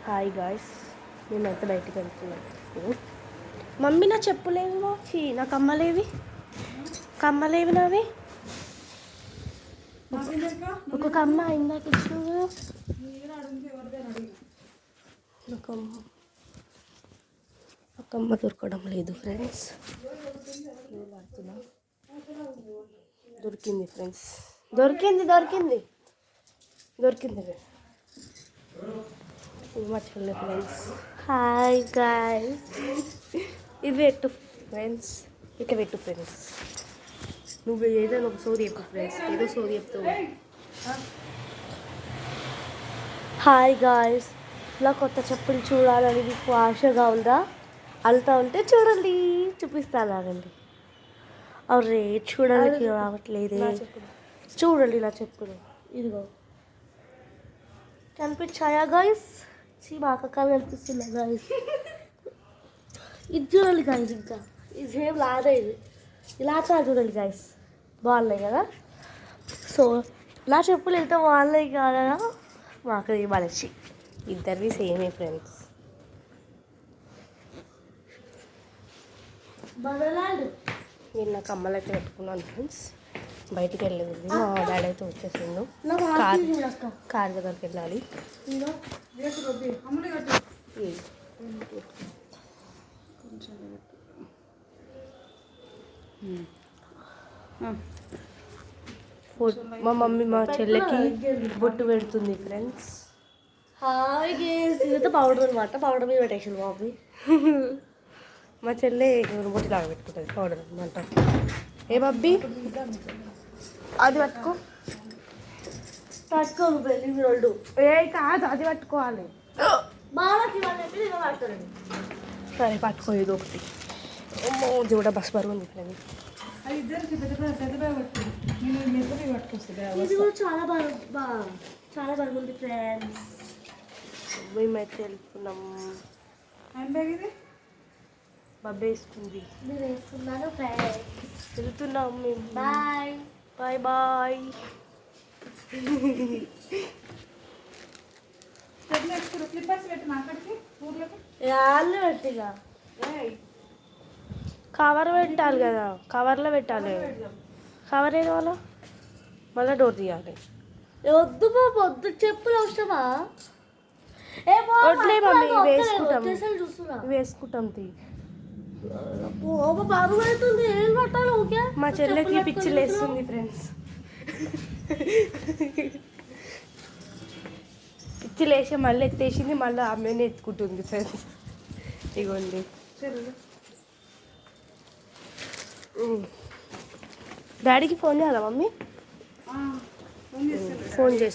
Hi guys, మేమైతే బయటికి వెళ్తున్నాం. మమ్మీ నా చెప్పులేమో నా కమ్మలేవి నావి ఒక కమ్మ ఇందాక ఇచ్చిన ఒక కమ్మ దొరకడం లేదు ఫ్రెండ్స్. దొరికింది ఫ్రెండ్స్, దొరికింది మా చెల్లె ఫ్రెండ్స్. హాయ్ గాయ్స్, ఇది పెట్టు ఫ్రెండ్స్, ఇక పెట్టు ఫ్రెండ్స్. నువ్వు ఏదైనా ఒక సోది చెప్పు ఫ్రెండ్స్, ఏదో సోది చెప్తావు. హాయ్ గాయ్స్, ఇలా కొత్త చెప్పులు చూడాలని మీకు ఆశగా ఉందా? వెళ్తా ఉంటే చూడండి, చూపిస్తాను ఆగండి. అరే చూడడానికి రావట్లేదే, చూడండి నా చెప్పులు. ఇదిగో కనిపించాయా గాయస్? మాకు కనిపిస్తున్నా గాయస్. ఇది చూడండి గాయస్, ఇంకా ఇది సేమ్ లాదే, ఇది ఇలా చూడండి గాయస్, బాగున్నాయి కదా. సో నా చెప్పులు ఎంత బాగున్నాయి కదా, మాకు మనిషి ఇద్దరివి సేమే ఫ్రెండ్స్. నేను నా కమ్మలు అయితే పెట్టుకున్నాను ఫ్రెండ్స్. బయటికి వెళ్ళేది మా డాడీ అయితే వచ్చేసిండు. కార్ దగ్గరికి వెళ్ళాలి. మా మమ్మీ మా చెల్లెకి బొట్టు పెడుతుంది ఫ్రెండ్స్. హాయ్ గేస్, ఇదైతే పౌడర్ అనమాట. పౌడర్ మీద పెట్టేసింది మా మమ్మీ. మా చెల్లె బొట్టు లాగా పెట్టుకుంటుంది పౌడర్ అనమాట. ఏ బబ్బీ అది పట్టుకో వెళ్ళి రోడ్డు. ఏ కాదు, అది పట్టుకోవాలి. సరే పట్టుకో, ఇది ఒకటి. ఇది కూడా బస్ బరువు ఉంది ఫ్రెండ్. ఇది కూడా చాలా బరువు ఉంది ఫ్రెండ్స్. మేమైతే వెళ్తున్నాం. బబ్బే వేసుకుంది, నేను వేసుకున్నాను ఫ్రెండ్స్. వెళ్తున్నాం మేము. Bye bye bye. పెట్టిగా కవర్ పెట్టాలి కదా, కవర్లో పెట్టాలి. కవర్ ఏదో వాళ్ళ మళ్ళీ డోర్ తీయాలి. వద్దు బాబు, వద్దు, చెప్పులు అవసరమా? వడ్లే మమ్మీ, వేసుకుంటాం తీ. మా చెల్లెకి పిచ్చి లేస్తుంది ఫ్రెండ్స్. పిచ్చి లేచి మళ్ళీ ఎత్తేసింది, మళ్ళీ ఆమెనే ఎత్తుకుంటుంది ఫ్రెండ్స్. ఇగోండి, డాడీకి ఫోన్ చేయాలా మమ్మీ? ఫోన్ చేసి